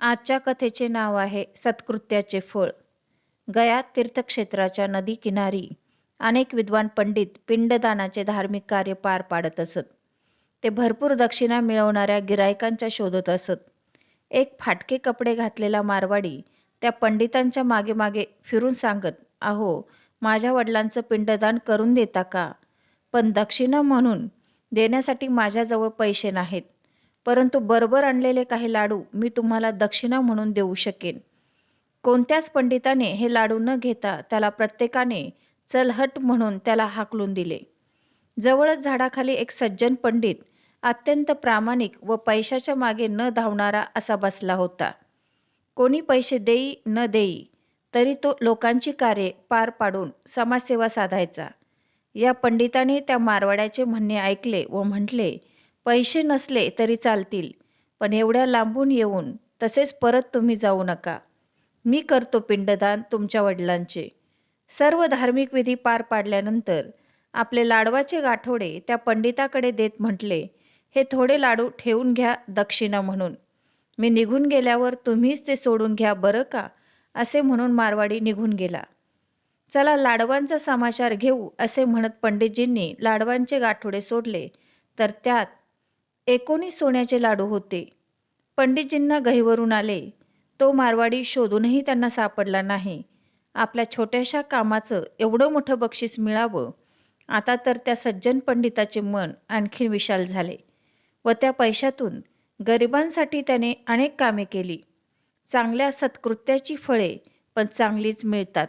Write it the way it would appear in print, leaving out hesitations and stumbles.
आजच्या कथेचे नाव आहे सत्कृत्याचे फळ. गया तीर्थक्षेत्राच्या नदी किनारी अनेक विद्वान पंडित पिंडदानाचे धार्मिक कार्य पार पाडत असत. ते भरपूर दक्षिणा मिळवणाऱ्या गिरायकांच्या शोधत असत. एक फाटके कपडे घातलेला मारवाडी त्या पंडितांच्या मागे मागे फिरून सांगत, अहो, माझ्या वडिलांचं पिंडदान करून देता का? पण दक्षिणा म्हणून देण्यासाठी माझ्याजवळ पैसे नाहीत, परंतु बरोबर आणलेले काही लाडू मी तुम्हाला दक्षिणा म्हणून देऊ शकेन. कोणत्याच पंडिताने हे लाडू न घेता त्याला प्रत्येकाने चल हट म्हणून त्याला हाकलून दिले. जवळच झाडाखाली एक सज्जन पंडित अत्यंत प्रामाणिक व पैशाच्या मागे न धावणारा असा बसला होता. कोणी पैसे देई न देई तरी तो लोकांची कार्ये पार पाडून समाजसेवा साधायचा. या पंडिताने त्या मारवाड्याचे म्हणणे ऐकले व म्हटले, पैसे नसले तरी चालतील, पण एवढ्या लांबून येऊन तसेच परत तुम्ही जाऊ नका. मी करतो पिंडदान तुमच्या वडिलांचे. सर्व धार्मिक विधी पार पाडल्यानंतर आपले लाडवाचे गाठोडे त्या पंडिताकडे देत म्हटले, हे थोडे लाडू ठेवून घ्या दक्षिणा म्हणून. मी निघून गेल्यावर तुम्हीच ते सोडून घ्या बरं का, असे म्हणून मारवाडी निघून गेला. चला लाडवांचा समाचार घेऊ असे म्हणत पंडितजींनी लाडवांचे गाठोडे सोडले, तर त्यात 19 सोन्याचे लाडू होते. पंडितजींना गहिवरून आले. तो मारवाडी शोधूनही त्यांना सापडला नाही. आपल्या छोट्याशा कामाचं एवढं मोठं बक्षीस मिळावं, आता तर त्या सज्जन पंडिताचे मन आणखी विशाल झाले व त्या पैशातून गरिबांसाठी त्याने अनेक कामे केली. चांगल्या सत्कृत्याची फळे पण चांगलीच मिळतात.